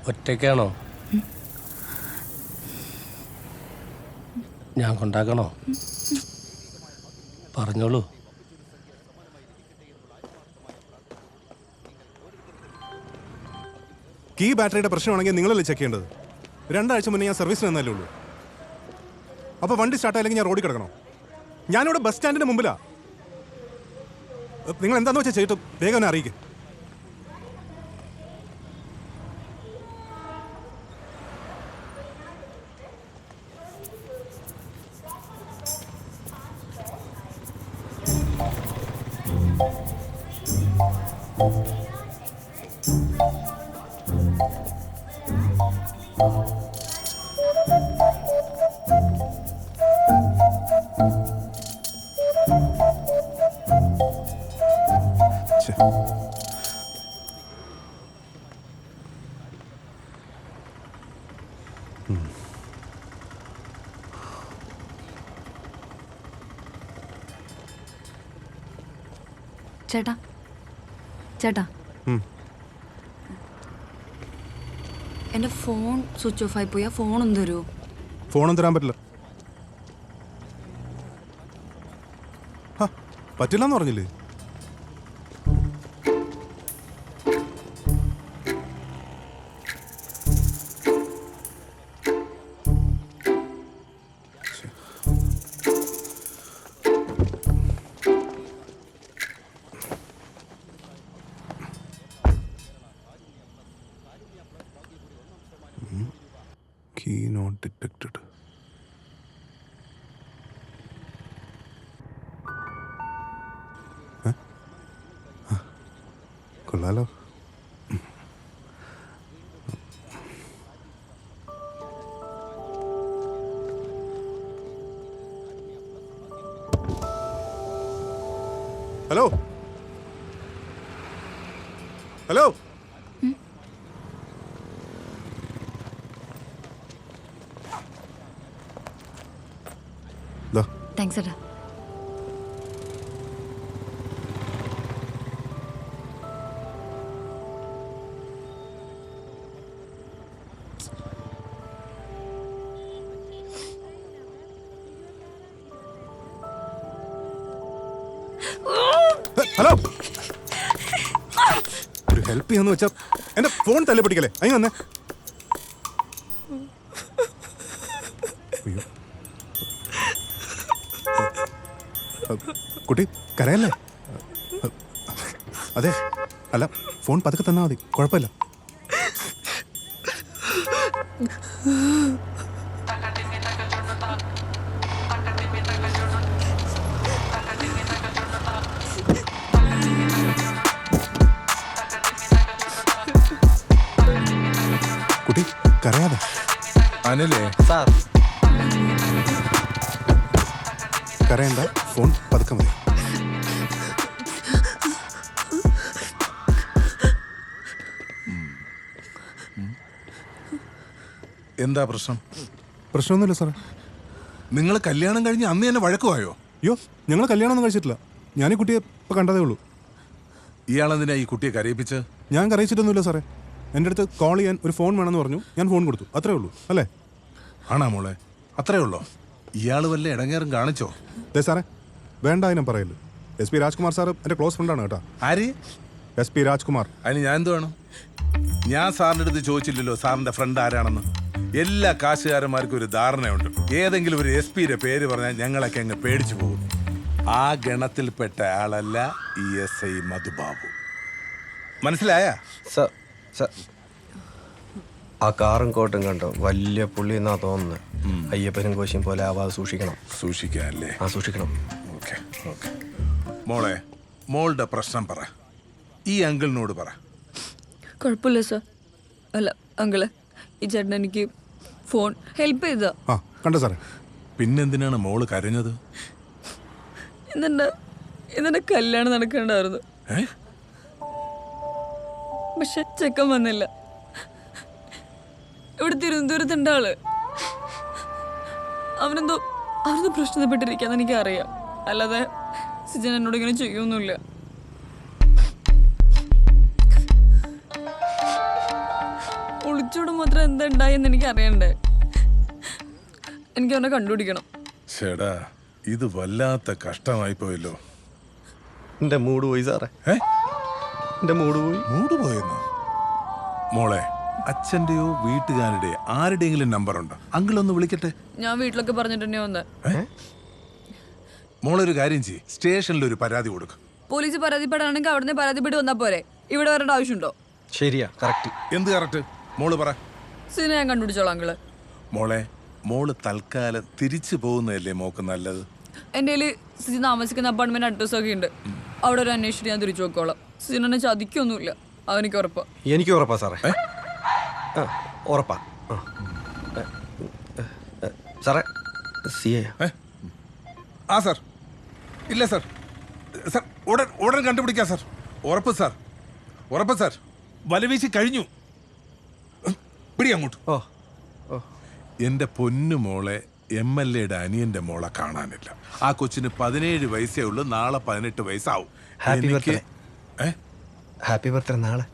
ഒറ്റയ്ക്കാണോ? ഞാൻ കൊണ്ടാക്കണോ? പറഞ്ഞോളൂ. കീ ബാറ്ററിയുടെ പ്രശ്നമാണെങ്കിൽ നിങ്ങളല്ലേ ചെക്ക് ചെയ്യേണ്ടത്? 2 ആഴ്ച മുന്നേ ഞാൻ സർവീസിന് തന്നല്ലേ ഉള്ളൂ. അപ്പോൾ വണ്ടി സ്റ്റാർട്ടായില്ലെങ്കിൽ ഞാൻ റോഡിൽ കിടക്കണോ? ഞാനിവിടെ ബസ് സ്റ്റാൻഡിന് മുമ്പിലാ. നിങ്ങൾ എന്താണെന്ന് വെച്ചാൽ ചെയ്തിട്ട് വേഗം എന്നെ അറിയിക്കുക. ചേട്ടാ ചേട്ടാ എൻ്റെ ഫോൺ സ്വിച്ച് ഓഫ് ആയി പോയി. ആ ഫോണൊന്നും തരുമോ? ഫോണൊന്നും തരാൻ പറ്റില്ല. പറ്റില്ലെന്ന് പറഞ്ഞില്ലേ? Key not detected. കൊള്ളാലോ. ഹലോ ഹലോ താങ്ക്സ് ചേട്ടാ. ഹലോ, ഒരു ഹെൽപ്പ് ചെയ്യാന്ന് വെച്ചാ എന്റെ ഫോൺ തല്ലി പിടിക്കല്ലേ? അതിന് വന്നേ. കുട്ടി കരയല്ലേ? അതെ, അല്ല ഫോൺ പതുക്കെ തന്നാ മതി, കുഴപ്പമില്ല. കുട്ടി കരയാതെ. അനിലേ സാർ, കരയണ്ട, ഫോൺ പതുക്കെ മതി. എന്താ പ്രശ്നം? പ്രശ്നമൊന്നുമില്ല സാറേ. നിങ്ങൾ കല്യാണം കഴിഞ്ഞ് അന്ന് തന്നെ വഴക്കുമായോ? അയ്യോ, ഞങ്ങൾ കല്യാണമൊന്നും കഴിച്ചിട്ടില്ല. ഞാൻ ഈ കുട്ടിയെ ഇപ്പം കണ്ടതേ ഉള്ളൂ. ഇയാളെന്തിനാ ഈ കുട്ടിയെ കരയിപ്പിച്ച്? ഞാൻ കരയിച്ചിട്ടൊന്നുമില്ല സാറേ. എൻ്റെ അടുത്ത് കോൾ ചെയ്യാൻ ഒരു ഫോൺ വേണമെന്ന് പറഞ്ഞു, ഞാൻ ഫോൺ കൊടുത്തു, അത്രേ ഉള്ളൂ. അല്ലേ? ആണാ മോളെ? അത്രേ ഉള്ളോ? ഇയാൾ വല്ല ഇടങ്ങേറും കാണിച്ചോ? അതെ സാറേ, വേണ്ട അതിനും പറയല്ലോ. SP രാജ്കുമാർ സാറ് എൻ്റെ ക്ലോസ് ഫ്രണ്ടാണ് കേട്ടോ. ആര്? SP രാജ്കുമാർ. അതിന് ഞാൻ എന്ത് വേണം? ഞാൻ സാറിൻ്റെ അടുത്ത് ചോദിച്ചില്ലല്ലോ സാറിൻ്റെ ഫ്രണ്ട് ആരാണെന്ന്. എല്ലാ കാശുകാരന്മാർക്കും ഒരു ധാരണയുണ്ട്. ഏതെങ്കിലും ഒരു SP-യുടെ പേര് പറഞ്ഞാൽ ഞങ്ങളൊക്കെ അങ്ങ് പേടിച്ചു പോകും. ആ ഗണത്തിൽപ്പെട്ട ആളല്ല ഈ SI മധുബാബു. മനസ്സിലായ? സാർ, സാർ, ആ കാറും കോട്ടും കണ്ടോ? വലിയ പുള്ളി എന്നാ തോന്നുന്നത്. അയ്യപ്പനും കോശിയും പോലെ ആവാതെ സൂക്ഷിക്കണം. സൂക്ഷിക്കാല്ലേ? ആ, സൂക്ഷിക്കണം. Okay okay. മോളെ, മോളുടെ പ്രശ്നം പറ. ഈ അങ്കിളിനോട് പറ. കുഴപ്പമില്ല സാർ. അല്ല അങ്കിള്, ഈ ചേട്ടൻ എനിക്ക് ഫോൺ ഹെൽപ്പ് ചെയ്താ. ആ കണ്ടോ സാറേ. പിന്നെന്തിനാണ് മോള് കരഞ്ഞത്? ഇന്നെ കല്യാണം നടക്കേണ്ടായിരുന്നു. പക്ഷെ ചെക്കൻ വന്നില്ല. ഇവിടെ തിരുവനന്തപുരത്തുണ്ട് ആള്. അവനെന്തോ പ്രശ്നപ്പെട്ടിരിക്കാന്ന് എനിക്കറിയാം. അല്ലാതെ സിജൻ എന്നോട് ഇങ്ങനെ ചെയ്യൊന്നുമില്ല. ഒളിച്ചോട് മാത്രം എന്താ ഉണ്ടായെന്ന് എനിക്ക് അറിയണ്ടേ. എനിക്ക് അവനെ കണ്ടുപിടിക്കണം. ചേടാ ഇത് വല്ലാത്ത കഷ്ടമായി പോയല്ലോ. എൻ്റെ മൂഡ് പോയി സാറേ, എൻ്റെ മൂഡ് പോയി. മൂട് പോയെന്നോ? മോളെ, അച്ഛന്റെയോ വീട്ടുകാരുടെയോ ആരുടെയെങ്കിലും നമ്പർ ഉണ്ടോ? അങ്കിൾ ഒന്ന് വിളിക്കട്ടെ. ഞാൻ വീട്ടിലൊക്കെ പറഞ്ഞിട്ട് തന്നെ വന്നേ. മോളൊരു കാര്യം ചെയ്യ്, സ്റ്റേഷനിൽ ഒരു പരാതി കൊടുക്കും. പോലീസ് പരാതിപ്പെടാണെങ്കിൽ അവിടുന്ന് പരാതിപ്പെട്ട് വന്നാൽ പോരെ, ഇവിടെ വരേണ്ട ആവശ്യമുണ്ടോ? ശരിയാ, കറക്റ്റ്. എന്ത് കറക്റ്റ്? മോള് പറ. സിനെ ഞാൻ കണ്ടുപിടിച്ചോളാം അങ്കിള്. മോളെ, മോള് തൽക്കാലം തിരിച്ചു പോകുന്നതല്ലേ മോക്ക് നല്ലത്? എൻ്റെ കയ്യിൽ സിജി താമസിക്കുന്ന അപ്പാർട്ട്മെന്റ് അഡ്രസ് ഒക്കെ ഉണ്ട്. അവിടെ ഒരു അന്വേഷിച്ചിട്ട് ഞാൻ തിരിച്ചു വെക്കോളാം. സിനെ ചതിക്കൊന്നുമില്ല, അതെനിക്ക് ഉറപ്പാ. എനിക്ക് ഉറപ്പാ സാറേ, ഉറപ്പാ. സാറേ ആ സാർ, ഇല്ല സാർ, സാർ ഉടൻ കണ്ടുപിടിക്കാം സാർ. ഉറപ്പ് സാർ, ഉറപ്പ് സാർ. വലവീശി കഴിഞ്ഞു. പിടി അങ്ങോട്ട്. ഓ ഓ എൻ്റെ പൊന്നു മോളെ, MLA-യുടെ അനിയന്റെ മോളെ കാണാനില്ല. ആ കൊച്ചിന് 17 വയസ്സേ ഉള്ളൂ, നാളെ 18 വയസ്സാവും. Happy birthday. ഹാപ്പി ബർത്ത്ഡേ നാളെ.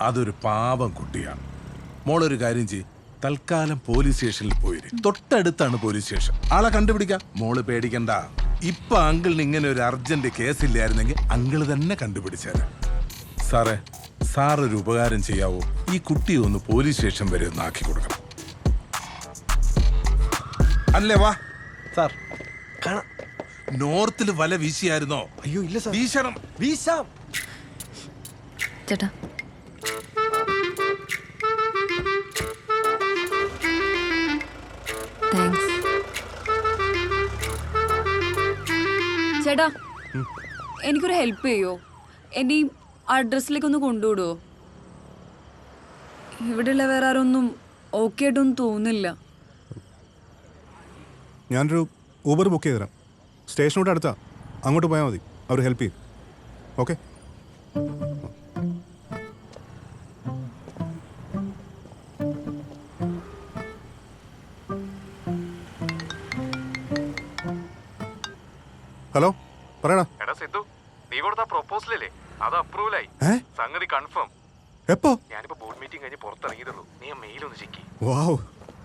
അതൊരു പാവം കുട്ടിയാണ്. മോളൊരു കാര്യം ചെയ്യ്, തൽക്കാലം പോലീസ് സ്റ്റേഷനിൽ പോയിര്. തൊട്ടടുത്താണ് പോലീസ് സ്റ്റേഷൻ. ആളെ കണ്ടുപിടിക്കാം. മോള് പേടിക്കണ്ട. ഇപ്പൊ അങ്കിളിന് ഇങ്ങനെ ഒരു അർജന്റ് കേസില്ലായിരുന്നെങ്കിൽ അങ്കിള് തന്നെ കണ്ടുപിടിച്ചേനെ. സാറേ, സാറൊരു ഉപകാരം ചെയ്യാവോ? ഈ കുട്ടിയെ ഒന്ന് പോലീസ് സ്റ്റേഷൻ വരെ ഒന്ന് ആക്കി കൊടുക്കണം. അല്ലേ? വാ സാർ, കാണാം. നോർത്തിൽ വല വീശിയായിരുന്നോ? അയ്യോ ഇല്ല സാർ. വീശണം. വീശാം. ചേട്ടാ, താങ്ക്സ്. ചേട്ടാ, എനിക്കൊരു ഹെൽപ്പ് ചെയ്യോ? എന്നെ ഈ അഡ്രസ്സിലേക്ക് ഒന്ന് കൊണ്ടുവിടുവോ? ഇവിടെയുള്ള വേറെ ആരൊന്നും ഓക്കെ ആയിട്ടൊന്നും തോന്നില്ല. ഞാനൊരു ഊബർ ബുക്ക് ചെയ്ത് തരാം. സ്റ്റേഷനോട് അടുത്താ, അങ്ങോട്ട് പോയാൽ മതി. അവർ ഹെൽപ്പ് ചെയ്യും. ഓക്കെ? ഹലോ, പറയടാ. എടാ സിദ്ധു, നീ കൊടുത്ത പ്രൊപ്പോസലല്ലേ, അത് അപ്രൂവൽ ആയി. സംഗതി കൺഫേം. എപ്പോ? ഞാനിപ്പോ ബോർഡ് മീറ്റിംഗ് കഴിഞ്ഞ് പുറത്തിറങ്ങിയതുള്ളൂ. നീ ആ മെയിൽ ഒന്ന് ചെക്ക്. വാവ്,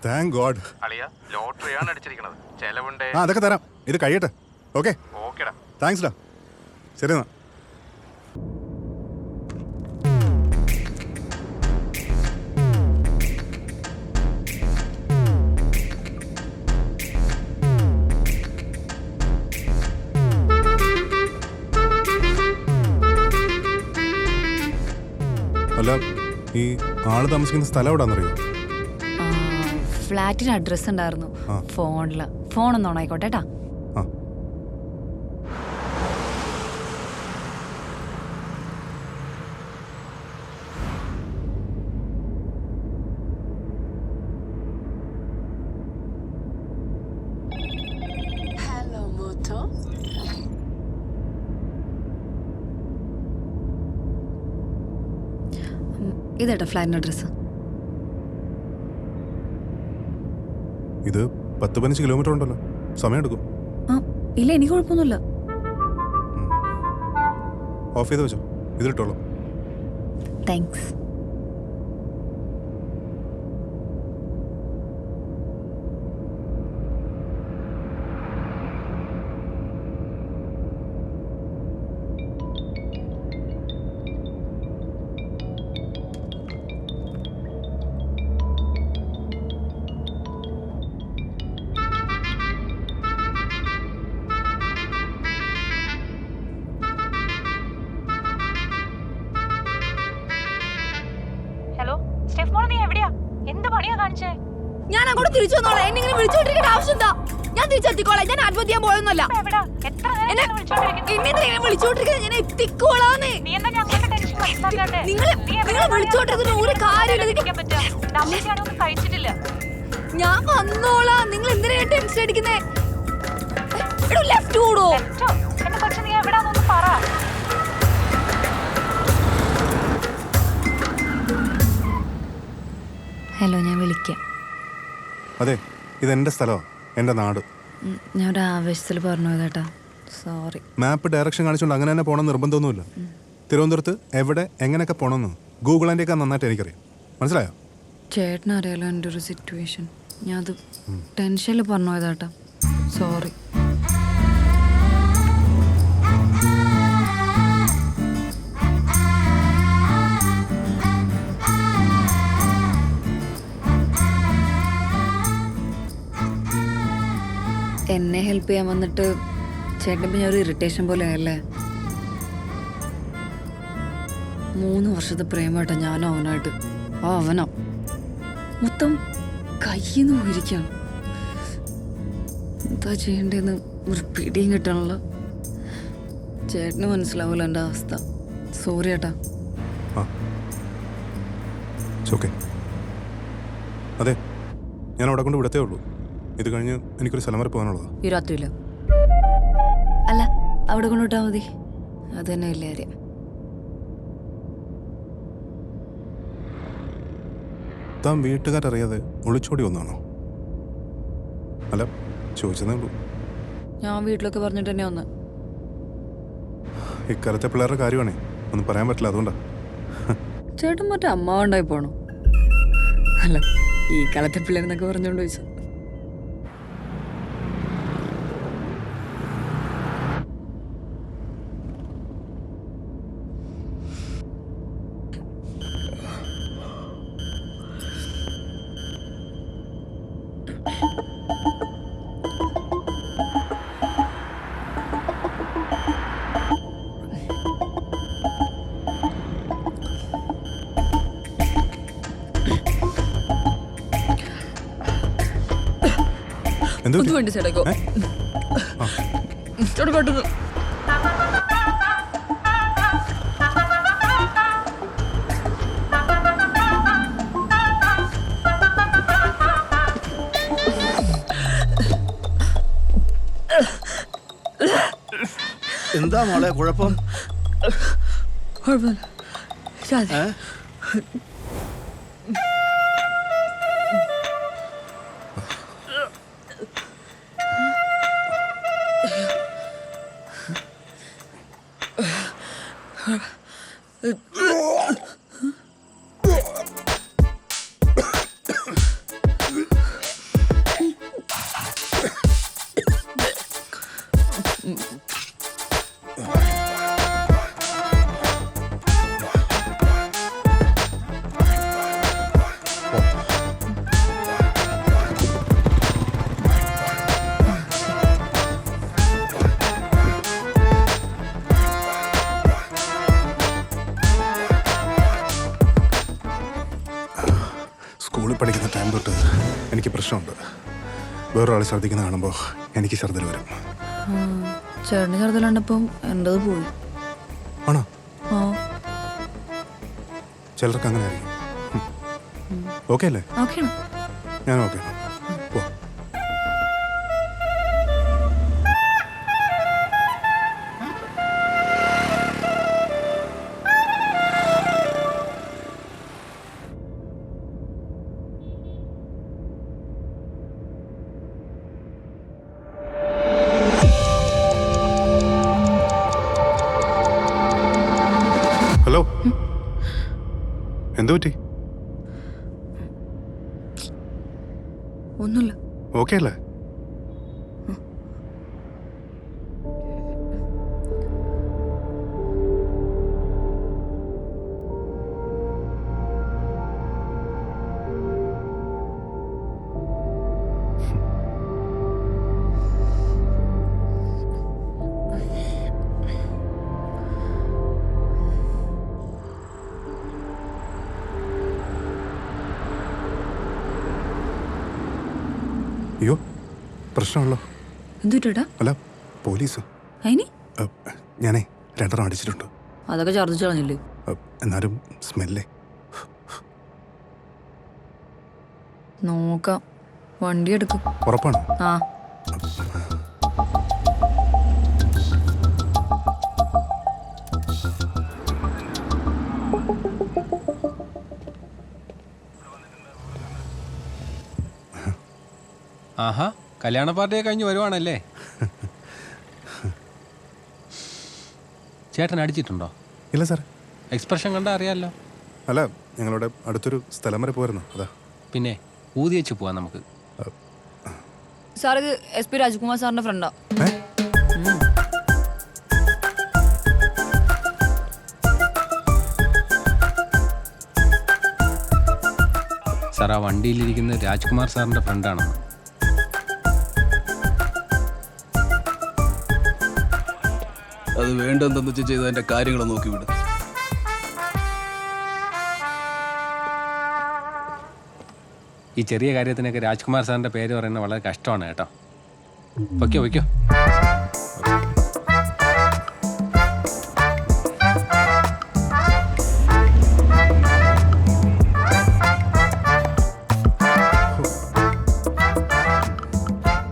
താങ്ക് ഗോഡ്. അളിയ, ലോട്ടറിയാണ് അടിച്ചിരിക്കണത്. ചെലവുണ്ട്. അതൊക്കെ തരാം. ഇത് കഴിയട്ടെ. ഓക്കെ? ഓക്കേടാ. താങ്ക്സ് ഡാ. ശരി എന്നാ. അല്ല, ഈ ആള് താമസിക്കുന്ന സ്ഥലം എവിടാന്നറിയോ? ഫ്ലാറ്റിന് അഡ്രസ് ഉണ്ടായിരുന്നു ഫോണില്. ഫോണൊന്നും ഓണായിക്കോട്ടെ കേട്ടാ. ആ. Hello, Moto. ഇതേട്ടാ ഫ്ലാറ്റിന് അഡ്രസ്. ഇത് 10-15 കിലോമീറ്റർ ഉണ്ടല്ലോ. സമയം എടുക്കും. ആ ഇല്ല, എനിക്ക് കുഴപ്പമൊന്നുമില്ല. ഓഫ് ചെയ്ത് വെച്ചോ, ഇതിലിട്ടോളൂ. താങ്ക്സ്. ഹലോ സ്റ്റെഫ് മോൾ, നീ എവിടെയാ? എന്ത് പണിയാ കാണിച്ചേ? ഞാൻ അങ്ങോട്ട് തിരിച്ചു വന്നോളാം. എന്നെ ഇങ്ങനെ വിളിച്ചോണ്ടിരിക്കേണ്ട ആവശ്യം എന്താ? ഞാൻ തിരിച്ചെത്തിക്കോളാം. ഞാൻ ആത്മഹത്യ ചെയ്യാൻ പോയൊന്നുമല്ല. എവിടാ? എത്ര നേരം വിളിച്ചോണ്ടിരിക്കുന്നത്? ഞാൻ എത്തിക്കോളാന്ന്. നീ എന്താ ഞങ്ങളുടെ ടെൻഷൻ മനസ്സിലാക്കാത്തെ? നിങ്ങൾ വിളിച്ചോണ്ടിരുന്ന ഒരു കാര്യമില്ല. ഞാനൊന്നും കഴിച്ചിട്ടില്ല. ഞാൻ വന്നോളാം. നിങ്ങൾ എന്തിനാ ടെൻഷൻ അടിക്കുന്നേ? ലെഫ്റ്റ് കൂടോ? എന്നെ കൊച്ചു, നീ എവിടാന്നൊന്ന് പറ. ഹലോ, ഞാൻ വിളിക്കാം. അതെ, ഇതെന്റെ സ്ഥലമാണ്, എൻ്റെ നാട്. ഞാൻ ഒരു ആവേശത്തിൽ പറഞ്ഞു കേട്ടാ, സോറി. മാപ്പ് ഡയറക്ഷൻ കാണിച്ചുകൊണ്ട് അങ്ങനെ തന്നെ പോകണം നിർബന്ധമൊന്നുമില്ല. തിരുവനന്തപുരത്ത് എവിടെ എങ്ങനെയൊക്കെ പോകണമെന്ന് ഗൂഗിൾ ആൻഡേക്കാൾ നന്നായിട്ട് എനിക്കറിയാം. മനസ്സിലായോ? ചേട്ടനറിയാലോ എൻ്റെ ഒരു സിറ്റുവേഷൻ. ഞാൻ അത് ടെൻഷനിൽ പറഞ്ഞു പോയതാട്ടാ. സോറി. എന്നെ ഹെൽപ്പ് ചെയ്യാൻ വന്നിട്ട് ചേട്ടനിപ്പോൾ ഞാൻ ഒരു ഇറിറ്റേഷൻ പോലെ അല്ലേ? 3 വർഷത്തെ പ്രേമമായിട്ടാ ഞാനും അവനായിട്ട്. അവനോ മൊത്തം കയ്യിൽ നിന്ന് പോയിരിക്കാണ്. എന്താ ചെയ്യേണ്ടതെന്ന് ഒരു പിടിയും കിട്ടണല്ലോ. ചേട്ടന് മനസ്സിലാവില്ല എൻ്റെ അവസ്ഥ. സോറി ഏട്ടാ. ഓക്കെ. അതെ, ഞാൻ അവിടെ കൊണ്ട് വിടത്തേ ഉള്ളൂ. ഇത് കഴിഞ്ഞ് എനിക്കൊരു സ്ഥലം വരെ പോകാനുള്ളതാ. ഈ രാത്രിയില്ല. അല്ല, അവിടെ കൊണ്ടുവിട്ടാൽ മതി. അത് തന്നെ വലിയ കാര്യം. താൻ വീട്ടുകാരറിയാതെ ഒളിച്ചോടി വന്നാണോ? അല്ല, ചോദിച്ചതേ ഉള്ളൂ. ഞാൻ വീട്ടിലൊക്കെ പറഞ്ഞിട്ട് തന്നെ വന്ന്. ഇക്കാലത്തെ പിള്ളേരുടെ കാര്യമാണേ, ഒന്നും പറയാൻ പറ്റില്ല. അതുകൊണ്ടാ. ചേട്ടൻ മറ്റേ അമ്മ ഉണ്ടായി പോണോ? അല്ല, ഈ കാലത്തെ പിള്ളേരെന്നൊക്കെ പറഞ്ഞോണ്ട് ചോദിച്ചു. എന്ത് ഒന്ന് വേണ്ടി ചേട്ടാ കേട്ടത്. എന്താ മോളെ കുഴപ്പം? കുഴപ്പമില്ല. സ്കൂളിൽ പഠിക്കുന്ന ടൈം തൊട്ട് എനിക്ക് പ്രശ്നമുണ്ട്. വേറൊരാൾ ഛർദ്ദിക്കുന്ന കാണുമ്പോൾ എനിക്ക് ഛർദ്ദൽ വരും. ചേട്ടന് ഛർദ്ദലുണ്ടപ്പം എൻ്റെത് പോയി. ആണോ? ആ, ചിലർക്ക് അങ്ങനെ ആയിരിക്കും. ഓക്കെ അല്ലേ? ഓക്കെയാണ്. ഞാൻ ഓക്കെ. പോ. ഹലോ, എന്തു പറ്റി? ഒന്നുമില്ല. ഓക്കെ അല്ലേ? അയ്യോ, പ്രശ്നമുള്ളോ? എന്തു ചേട്ടാ? അല്ല, പോലീസ്. അതിന് ഞാനേ 2 അടിച്ചിട്ടുണ്ട്. അതൊക്കെ ഛർദ്ദിച്ചു കളഞ്ഞില്ലേ? എന്നാലും സ്മെല്ലേ. നോക്കാം. വണ്ടി എടുക്കും. ഉറപ്പാണോ? ആ. ആഹാ, കല്യാണ പാർട്ടിയെ കഴിഞ്ഞ് വരുവാണല്ലേ? ചേട്ടൻ അടിച്ചിട്ടുണ്ടോ? ഇല്ല സാർ. എക്സ്പ്രഷൻ കണ്ടാൽ അറിയാമല്ലോ. അല്ല ഞങ്ങളുടെ അടുത്തൊരു സ്ഥലം വരെ പോയിരുന്നു അതാ. പിന്നെ ഊതി വെച്ച് പോവാം നമുക്ക്. സാർ ഇത് SP രാജ്കുമാർ സാറിന്റെ ഫ്രണ്ടാ. ഏ? സാർ ആ വണ്ടിയിലിരിക്കുന്ന രാജ്കുമാർ സാറിന്റെ ഫ്രണ്ടാണ്. അത് വേണ്ടെന്തെന്ന് വെച്ച് ചെയ്ത് അതിന്റെ കാര്യങ്ങൾ നോക്കി വിടും. ഈ ചെറിയ കാര്യത്തിനൊക്കെ രാജ്കുമാർ സാറിന്റെ പേര് പറയുന്നത് വളരെ കഷ്ടമാണ് കേട്ടോ. വയ്ക്കോ വയ്ക്കോ.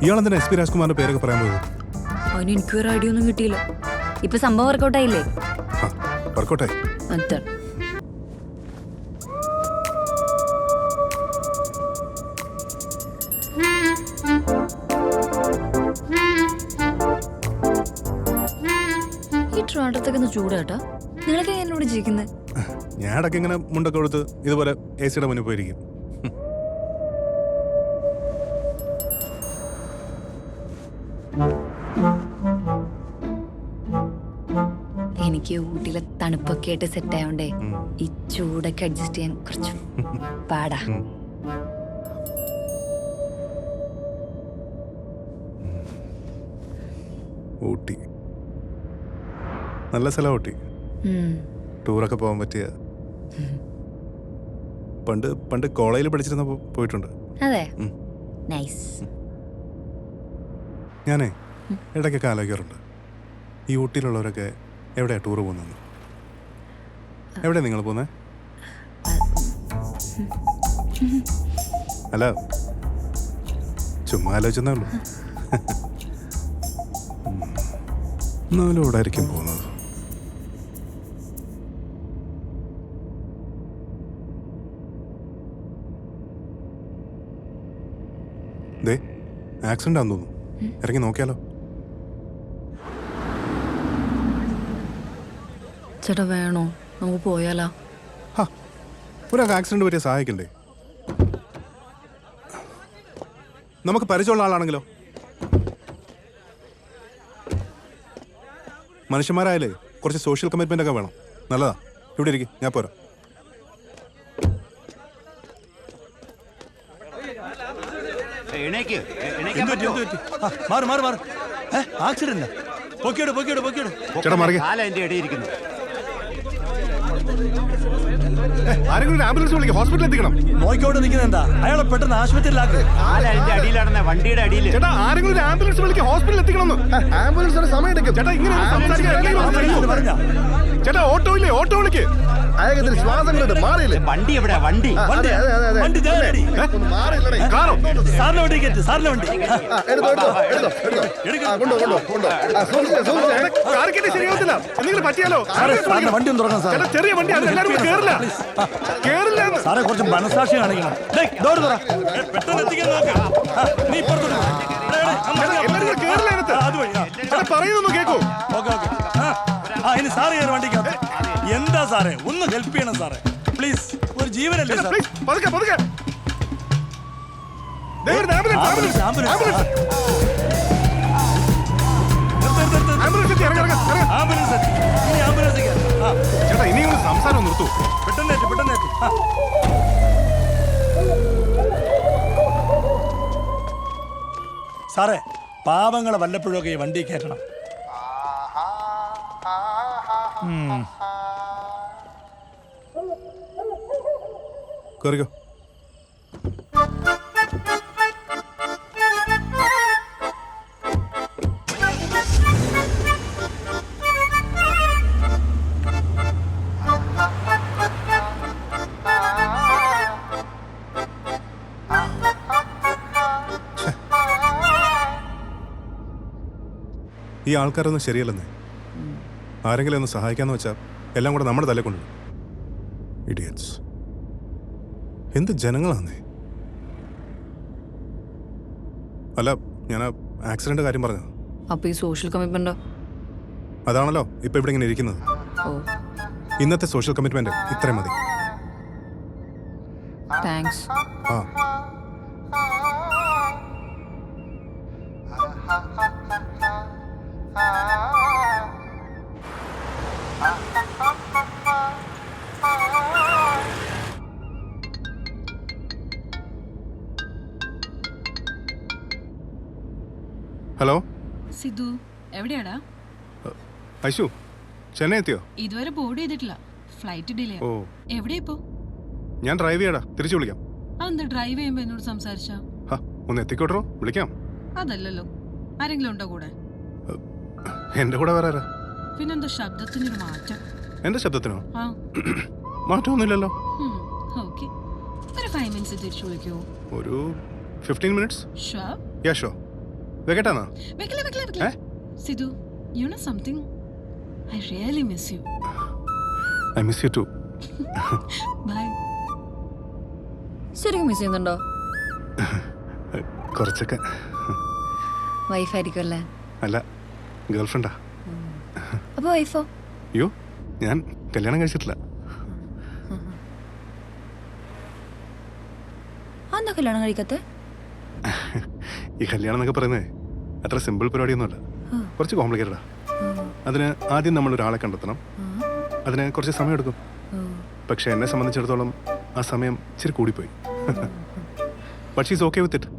ഇയാളെന്തിനാ SP രാജ്കുമാറിന്റെ പേരൊക്കെ പറയാൻ പോയത്? അവന് എനിക്ക് ഒരു ഐഡിയ ഒന്നും കിട്ടിയില്ല. ഇപ്പൊ സംഭവം വർക്കൗട്ടായില്ലേ? വർക്കൗട്ടായി. അതാണ്. ഈ ട്രാണ്ടത്തൊക്കെ ഒന്ന് ചൂടാട്ടാ. നിങ്ങളൊക്കെ എന്നോട് ജീവിക്കുന്നത്. ഞാൻ ഇടയ്ക്ക് ഇങ്ങനെ മുണ്ടൊക്കെ കൊടുത്ത് ഇതുപോലെ AC മുന്നിൽ പോയിരിക്കും. എനിക്ക് ഊട്ടിയിലെ തണുപ്പൊക്കെ ആയിട്ട് സെറ്റ് ആയോണ്ടേ ഈ ചൂടൊക്കെ അഡ്ജസ്റ്റ് ചെയ്യാൻ കുറച്ച് പാടാ. ഊട്ടി നല്ല സ്ഥലം. ഊട്ടി ടൂറൊക്കെ പോകാൻ പറ്റിയ. പണ്ട് കോളേജിൽ പഠിച്ചിരുന്നപ്പോൾ പോയിട്ടുണ്ട്. അതെ, നൈസ്. ഞാനേ ഇടയ്ക്കൊക്കെ ആലോചിക്കാറുണ്ട് ഈ ഊട്ടിയിലുള്ളവരൊക്കെ എവിടെയാ ടൂർ പോകുന്നത്? എവിടെയാ നിങ്ങൾ പോകുന്നത്? അല്ല ചുമ്മാ ആലോചിച്ചെന്നേ ഉള്ളൂ. എന്നാലും ഇവിടെ ആയിരിക്കും പോകുന്നത്. ദേ ആക്സിഡന്റ് ആണെന്ന് തോന്നുന്നു. ഇറങ്ങി നോക്കിയാലോ? ചേട്ടാ വേണോ? നമുക്ക് പോയാലോ? ഒരാൾക്ക് ആക്സിഡന്റ് പറ്റിയ സഹായിക്കണ്ടേ? നമുക്ക് പരിചയമുള്ള ആളാണെങ്കിലോ? മനുഷ്യന്മാരായാലേ കുറച്ച് സോഷ്യൽ കമ്മിറ്റ്മെന്റ് ഒക്കെ വേണം. നല്ലതാ. ഇവിടെ ഇരിക്കും, ഞാൻ പോരാ. ചേട്ടാ മാറി. ആരെങ്കിലും ഒരു ആംബുലൻസ് വിളിക്കും, ഹോസ്പിറ്റലിൽ എത്തിക്കണം. നോക്കിയോണ്ട് നിൽക്കുന്ന എന്താ? അയാളെ പെട്ടെന്ന് ആശുപത്രിയിലാക്ക്. വണ്ടിയുടെ അടിയിൽ. ചേട്ടാ ആരെങ്കിലും ഒരു ആംബുലൻസ് വിളിക്കും, ഹോസ്പിറ്റലിൽ എത്തിക്കണം. ആംബുലൻസിന് സമയം എടുക്കും. ചേട്ടാ ഇങ്ങനെ ചേട്ടാ ഓട്ടോ ഇല്ലേ? ഓട്ടോ വിളിക്ക്. അയാൾക്ക് ശ്വാസം കിട്ടും. മാറിയില്ലേ? വണ്ടി എവിടെ? വണ്ടി കാറോ? സാറിന്റെ വണ്ടി കയറ്റി. സാറിന്റെ വണ്ടി ശരിയാവത്തില്ല. എന്തെങ്കിലും പറ്റിയാലോ? സാറിന്റെ വണ്ടി ഒന്ന് തുറക്കണം സാർ. ചെറിയ വണ്ടി എല്ലാവരും കേറില്ല. കേറില്ല സാറെ കുറച്ച് മനസാക്ഷി കാണിക്കണം. പെട്ടെന്ന് എത്തിക്കാൻ നോക്ക്. നീ ഇപ്പുറത്തോട്ട് പറയുന്നു കേക്കോ? ഇനി സാറ് കയറി വണ്ടിക്കകത്ത്. എന്താ സാറേ, ഒന്ന് ഹെൽപ്പ് ചെയ്യണം സാറേ പ്ലീസ്. ഒരു ജീവനല്ലേ സാർ? പതുക്കെ പതുക്കെ. ആംബുലൻസ് ആംബുലൻസ് ആംബുലൻസ് എത്തി. ഇനി ആംബുലൻസ് ചേട്ടാ ഇനിയും സംസാരം നിർത്തൂ. പെട്ടെന്നേറ്റ് പെട്ടെന്നേറ്റ്. സാറേ പാവങ്ങളെ വല്ലപ്പോഴൊക്കെ ഈ വണ്ടി കയറ്റണം. കേറിക്കോ. ഈ ആൾക്കാരൊന്നും ശരിയല്ലെന്നേ. ആരെങ്കിലും ഒന്ന് സഹായിക്കാന്ന് വെച്ചാൽ എല്ലാം കൂടെ നമ്മുടെ തലേ കൊണ്ടു. ഇഡിയറ്റ്സ്. എന്ത് ജനങ്ങളാന്നേ. അല്ല ഞാൻ ആക്സിഡന്റ് കാര്യം പറഞ്ഞത്. അപ്പൊ ഈ സോഷ്യൽ കമ്മിറ്റ്മെന്റോ? അതാണല്ലോ ഇപ്പൊ ഇവിടെ ഇങ്ങനെ ഇരിക്കുന്നത്. ഇന്നത്തെ സോഷ്യൽ കമ്മിറ്റ്മെന്റ് ഇത്രയും മതി. താങ്ക്സ്. ആ ഹലോ സിധു എവിടെയാടാ? ഐശു ചെന്നൈ എത്തിയോ? ഇതുവരെ ബോർഡ് ചെയ്തിട്ടില്ല. Flight delay. ഓ എവിടെയാ ഇപ്പോ? ഞാൻ ഡ്രൈവ് ചെയ്യാടാ, തിരിച്ചു വിളിക്കാം. അതെന്താ ഡ്രൈവ് ചെയ്യുമ്പോ എന്നോട് സംസാരിച്ചാ? ഹാ ഒന്ന് എത്തിക്കോട്ടോ, വിളിക്കാം. അതല്ലല്ലോ. ആരെങ്കിലും ഉണ്ടോ കൂടെ? എൻ്റെ കൂടെ വേറെ ആരാ? പിന്നെന്താ ശബ്ദത്തിനൊരു മാറ്റം? എൻ്റെ ശബ്ദത്തിനോ? ആ മാറ്റമൊന്നുമില്ലല്ലോ. ഓക്കെ. ഒരു 5 മിനിറ്റ്സ് തിരിച്ചു വിളിക്കോ? ഒരു 15 minutes. ഷുവർ? യാ ഷോ. വെക്കട്ടാന്നാ? വെക്കില്ല. Sidhu, you know something? I really miss you. I miss you too. Bye. ശരിക്കും മിസ് ചെയ്യുന്നുണ്ടോ? കുറച്ചൊക്കെ. വൈഫായിരിക്കും അല്ലേ? അല്ല, ഗേൾഫ്രണ്ടാ. അപ്പോൾ വൈഫോ? അയ്യോ, ഞാൻ കല്യാണം കഴിച്ചിട്ടില്ല. എന്താ കല്യാണം കഴിക്കാത്തെ? ഈ കല്യാണം എന്നൊക്കെ പറയുന്നത് അത്ര സിമ്പിൾ പരിപാടിയൊന്നുമല്ല, കുറച്ച് കോംപ്ലിക്കേറ്റഡാ. അതിന് ആദ്യം നമ്മൾ ഒരാളെ കണ്ടെത്തണം. അതിന് കുറച്ച് സമയം എടുക്കും. പക്ഷെ എന്നെ സംബന്ധിച്ചിടത്തോളം ആ സമയം ഇച്ചിരി കൂടിപ്പോയി. But she's okay with it.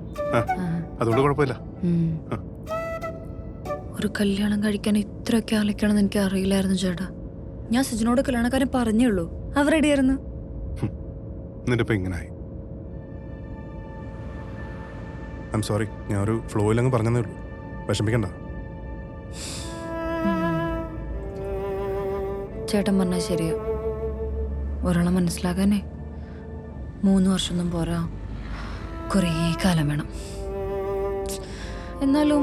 അതുകൊണ്ട് കുഴപ്പമില്ല. ഒരു കല്യാണം കഴിക്കാൻ ഇത്രയൊക്കെ ആലോചിക്കണമെന്ന് എനിക്ക് അറിയില്ലായിരുന്നു ചേട്ടാ. ഞാൻ സിജിനോട് കല്യാണക്കാരൻ പറഞ്ഞേ ഉള്ളൂ, അവർ റെഡിയായിരുന്നു. എന്നിട്ട് ഇപ്പം ഇങ്ങനായി. ഐ എം സോറി, ഞാൻ ഒരു ഫ്ലോയിൽ അങ്ങ് പറഞ്ഞതേ ഉള്ളൂ, വിഷമിക്കണ്ട. ചേട്ടൻ പറഞ്ഞാൽ ശരിയാ. ഒരാളെ മനസ്സിലാക്കാനേ 3 വർഷമൊന്നും പോരാ, കുറേ കാലം വേണം. എന്നാലും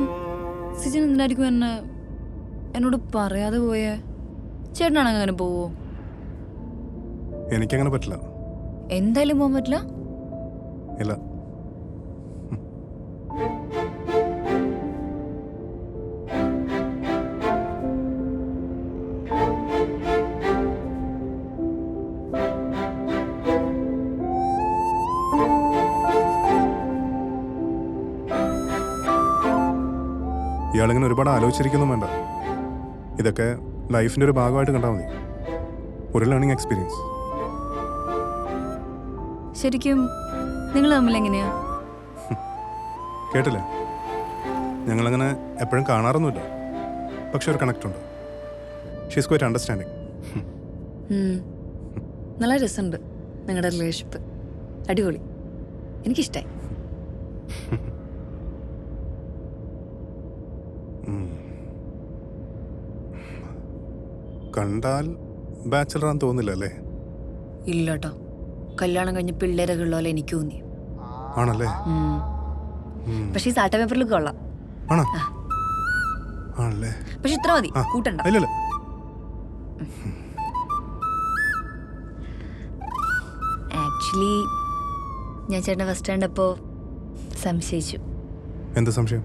സിജിൻ എന്തിനായിരിക്കും എന്നോട് പറയാതെ പോയേ? ചേട്ടനാണെങ്കിൽ അങ്ങനെ പോവോ? എനിക്കങ്ങനെ പറ്റില്ല. എന്തായാലും പോകാൻ പറ്റില്ല. ഇല്ല. ഇയാളിങ്ങനെ ഒരുപാട് ആലോചിച്ചിരിക്കൊന്നും വേണ്ട. ഇതൊക്കെ ലൈഫിൻ്റെ ഒരു ഭാഗമായിട്ട് കണ്ടാൽ മതി, ഒരു ലേണിംഗ് എക്സ്പീരിയൻസ്. ശരിക്കും നിങ്ങൾ തമ്മിൽ എങ്ങനെയാ? കേട്ടില്ലേ, ഞങ്ങളങ്ങനെ എപ്പോഴും കാണാറൊന്നുമില്ല, പക്ഷെ ഒരു കണക്റ്റ് ഉണ്ട്. She's quite understanding. നല്ല രസമുണ്ട് നിങ്ങളുടെ റിലേഷൻഷിപ്പ്. അടിപൊളി, എനിക്കിഷ്ടായി. കണ്ടാൽ ബാച്ചലറാന്ന് തോന്നില്ല അല്ലേ? ഇല്ല കേട്ടോ, കല്യാണം കഴിഞ്ഞ് പിള്ളേരൊക്കെ ഉള്ള പോലെ എനിക്ക് തോന്നി. ആണല്ലേ? പക്ഷെ ഈ സാട്ട പേപ്പറിൽ കൊള്ളാം. ആണോ? ആണല്ലേ? പക്ഷെ ഇത്ര മതി, കൂട്ടണ്ട. ഇല്ലല്ല. ആക്ച്വലി ഞാൻ ചേട്ടനെ ഫസ്റ്റ് കണ്ടപ്പോ സംശയിച്ചു. എന്ത് സംശയം?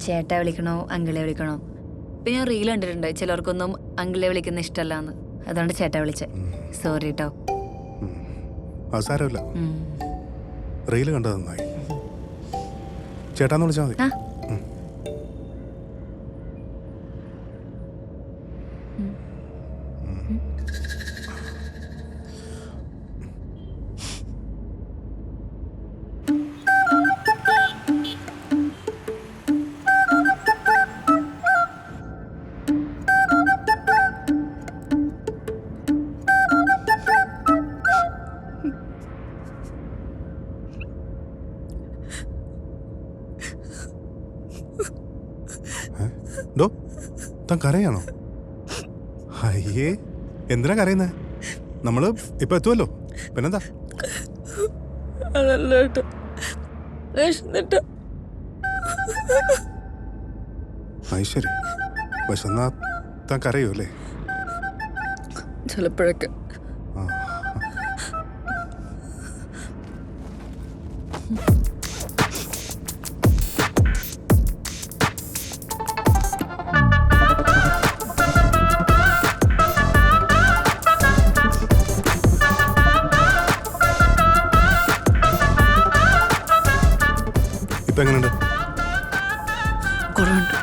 ചേട്ടാ വിളിക്കണോ അങ്കിളെ വിളിക്കണോ? പിന്നെ ഞാൻ റീൽ കണ്ടിട്ടുണ്ട്, ചിലർക്കൊന്നും അങ്കിളെ വിളിക്കുന്ന ഇഷ്ടമല്ലാന്ന്. അതുകൊണ്ട് ചേട്ടാ വിളിച്ചേ. സോറി കേട്ടോ. അത് സാരമില്ല, റീല് കണ്ടത് നന്നായി. ചേട്ടാന്ന് വിളിച്ചാൽ മതി. ഡോ, താൻ കരയാണോ? അയ്യേ, എന്തിനാ കരയുന്നേ? നമ്മള് ഇപ്പൊ എത്തുമല്ലോ, പിന്നെന്താ? ശരി, വിശന്നാ താൻ കരയോ അല്ലേ? ചിലപ്പോഴൊക്കെ. ഇപ്പൊ എങ്ങനെയുണ്ട്? കുറവുണ്ട്.